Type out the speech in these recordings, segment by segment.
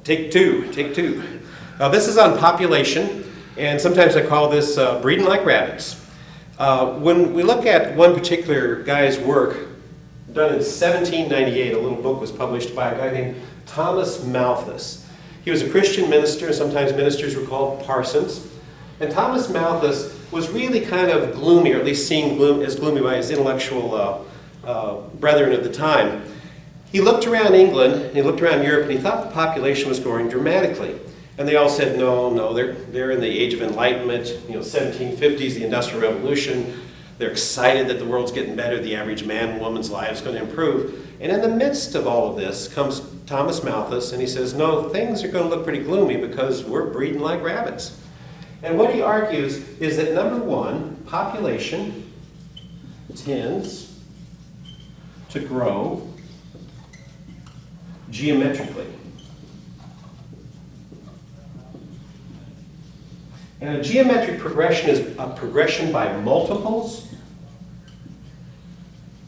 Take two. This is on population, and sometimes I call this breeding like rabbits. When we look at one particular guy's work, done in 1798, a little book was published by a guy named Thomas Malthus. He was a Christian minister, and sometimes ministers were called parsons. And Thomas Malthus was really kind of gloomy, or at least seen as gloomy by his intellectual brethren of the time. He looked around England, and he looked around Europe, and he thought the population was growing dramatically. And they all said, no, they're in the age of enlightenment, 1750s, the Industrial Revolution. They're excited that the world's getting better, the average man and woman's life is going to improve. And in the midst of all of this comes Thomas Malthus, and he says, no, things are going to look pretty gloomy because we're breeding like rabbits. And what he argues is that, number one, population tends to grow geometrically. And a geometric progression is a progression by multiples.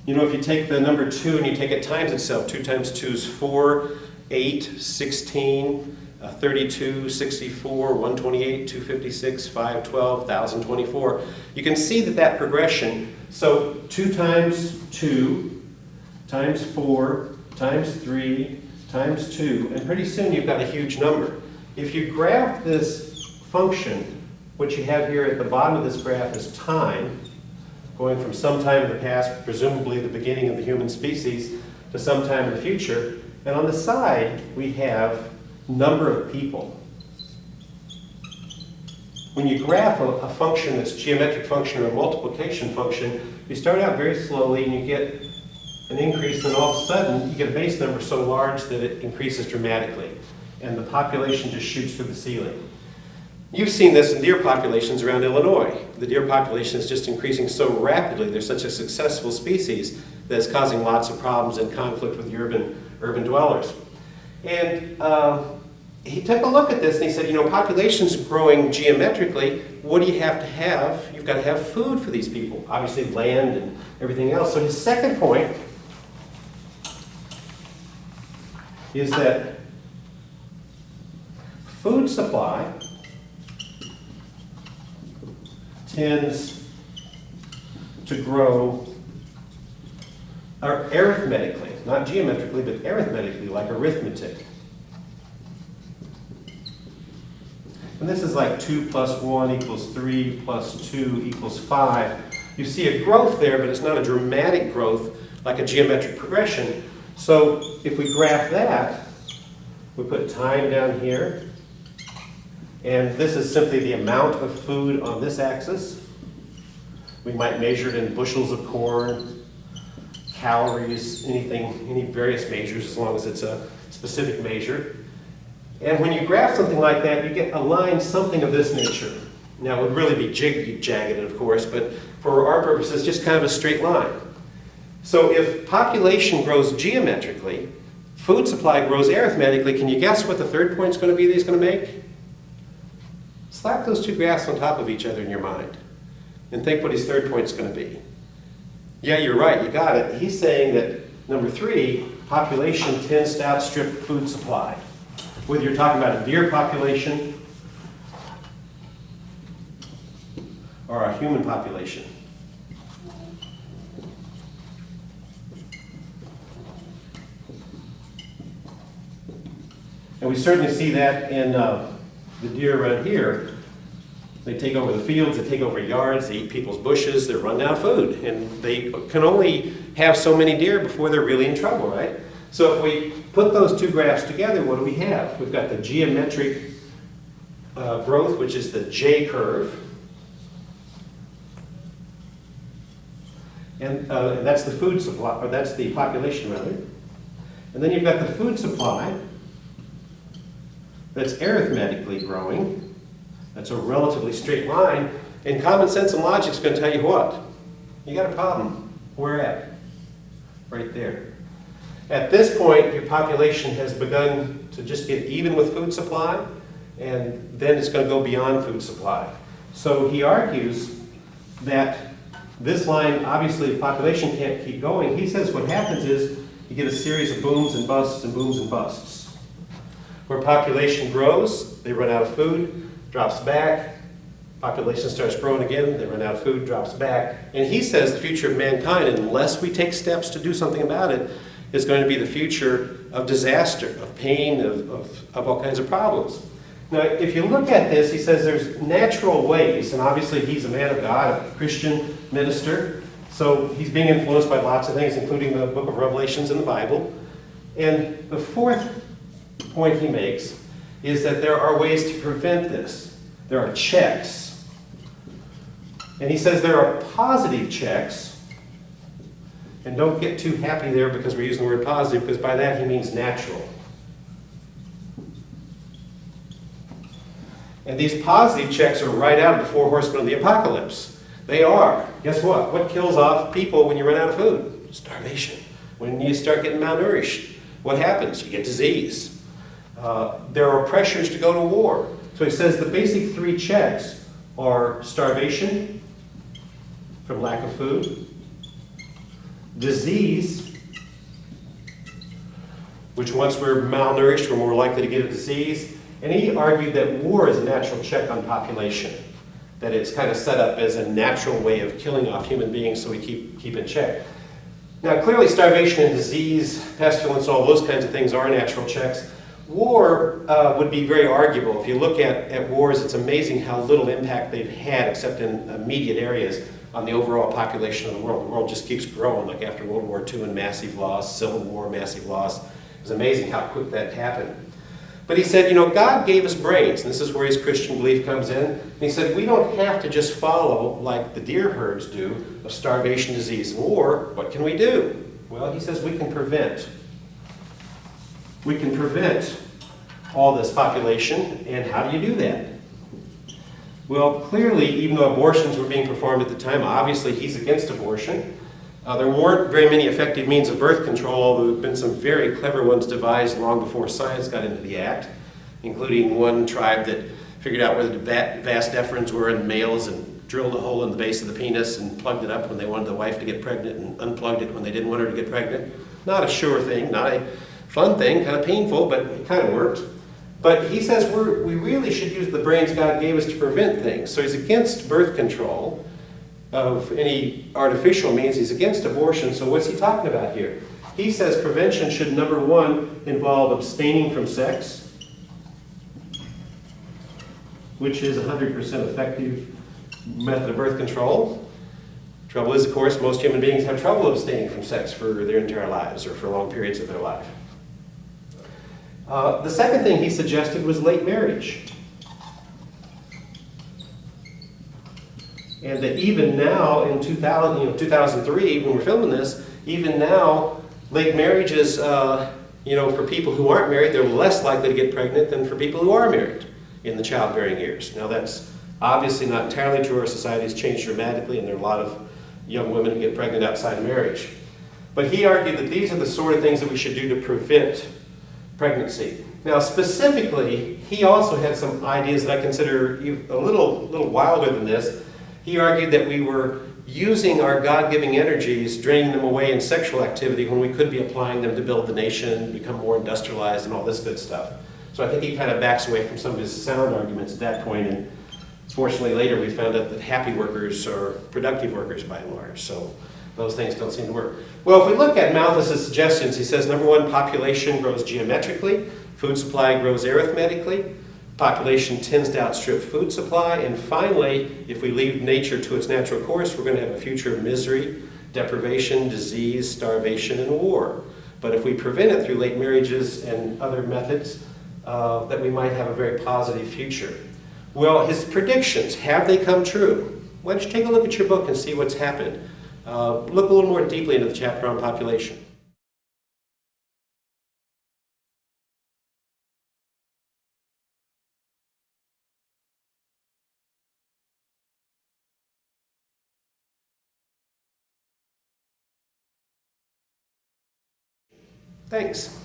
If you take the number 2 and you take it times itself, 2 times 2 is 4, 8, 16, 32, 64, 128, 256, 512, 1024. You can see that progression, so 2 times 2 times 4 times 3 times 2, and pretty soon you've got a huge number. If you graph this function, what you have here at the bottom of this graph is time, going from some time in the past, presumably the beginning of the human species, to some time in the future. And on the side, we have number of people. When you graph a function that's a geometric function or a multiplication function, you start out very slowly and you get an increase, and all of a sudden you get a base number so large that it increases dramatically, and the population just shoots through the ceiling. You've seen this in deer populations around Illinois. The deer population is just increasing so rapidly. They're such a successful species that it's causing lots of problems and conflict with the urban dwellers. And he took a look at this and he said, population's growing geometrically. What do you have to have? You've got to have food for these people. Obviously land and everything else. So his second point is that food supply tends to grow arithmetically, not geometrically, but arithmetically, like arithmetic. And this is like 2 plus 1 equals 3 plus 2 equals 5. You see a growth there, but it's not a dramatic growth like a geometric progression. So if we graph that, we put time down here, and this is simply the amount of food on this axis. We might measure it in bushels of corn, calories, any various measures, as long as it's a specific measure. And when you graph something like that, you get a line something of this nature. Now, it would really be jagged, of course, but for our purposes, just kind of a straight line. So if population grows geometrically, food supply grows arithmetically, can you guess what the third point is going to be that he's going to make? Slap those two graphs on top of each other in your mind and think what his third point is going to be. Yeah, you're right, you got it. He's saying that, number 3, population tends to outstrip food supply. Whether you're talking about a deer population or a human population. And we certainly see that in the deer around here. They take over the fields, they take over yards, they eat people's bushes, they're run out of food. And they can only have so many deer before they're really in trouble, right? So if we put those two graphs together, what do we have? We've got the geometric growth, which is the J curve. And that's the food supply, or that's the population rather. And then you've got the food supply that's arithmetically growing. That's a relatively straight line. And common sense and logic is going to tell you what? You got a problem. Where at? Right there. At this point, your population has begun to just get even with food supply, and then it's going to go beyond food supply. So he argues that this line, obviously the population can't keep going. He says what happens is you get a series of booms and busts and booms and busts. Where population grows, they run out of food, drops back. Population starts growing again, they run out of food, drops back. And he says the future of mankind, unless we take steps to do something about it, is going to be the future of disaster, of pain, of all kinds of problems. Now, if you look at this, he says there's natural ways, and obviously he's a man of God, a Christian minister, so he's being influenced by lots of things, including the book of Revelations in the Bible. And the fourth point he makes is that there are ways to prevent this. There are checks. And he says there are positive checks. And don't get too happy there because we're using the word positive, because by that he means natural. And these positive checks are right out of the four horsemen of the apocalypse. They are. Guess what? What kills off people when you run out of food? Starvation. When you start getting malnourished, what happens? You get disease. There are pressures to go to war. So he says the basic three checks are starvation from lack of food, disease, which once we're malnourished, we're more likely to get a disease. And he argued that war is a natural check on population, that it's kind of set up as a natural way of killing off human beings so we keep in check. Now, clearly starvation and disease, pestilence, all those kinds of things are natural checks. War would be very arguable. If you look at wars, it's amazing how little impact they've had, except in immediate areas, on the overall population of the world. The world just keeps growing, like after World War II and massive loss, Civil War, massive loss. It was amazing how quick that happened. But he said, you know, God gave us brains, and this is where his Christian belief comes in. And he said, we don't have to just follow like the deer herds do of starvation, disease, and war. What can we do? Well, he says we can prevent. We can prevent all this population, and how do you do that? Well, clearly, even though abortions were being performed at the time, obviously he's against abortion. There weren't very many effective means of birth control, although there have been some very clever ones devised long before science got into the act, including one tribe that figured out where the vas deferens were in males and drilled a hole in the base of the penis and plugged it up when they wanted the wife to get pregnant and unplugged it when they didn't want her to get pregnant. Not a sure thing, not a fun thing, kind of painful, but it kind of worked. But he says we really should use the brains God gave us to prevent things. So he's against birth control of any artificial means. He's against abortion. So what's he talking about here? He says prevention should, number one, involve abstaining from sex, which is 100% effective method of birth control. Trouble is, of course, most human beings have trouble abstaining from sex for their entire lives or for long periods of their life. The second thing he suggested was late marriage. And that even now in 2003, when we're filming this, even now, late marriages, for people who aren't married, they're less likely to get pregnant than for people who are married in the childbearing years. Now that's obviously not entirely true. Our society has changed dramatically, and there are a lot of young women who get pregnant outside of marriage. But he argued that these are the sort of things that we should do to prevent pregnancy. Now specifically, he also had some ideas that I consider a little wilder than this. He argued that we were using our God-giving energies, draining them away in sexual activity when we could be applying them to build the nation, become more industrialized, and all this good stuff. So I think he kind of backs away from some of his sound arguments at that point, and fortunately later we found out that happy workers are productive workers by and large, so those things don't seem to work. Well, if we look at Malthus' suggestions, he says, number one, population grows geometrically, food supply grows arithmetically, population tends to outstrip food supply, and finally, if we leave nature to its natural course, we're going to have a future of misery, deprivation, disease, starvation, and war. But if we prevent it through late marriages and other methods, that we might have a very positive future. Well, his predictions, have they come true? Why don't you take a look at your book and see what's happened? Look a little more deeply into the chapter on population. Thanks.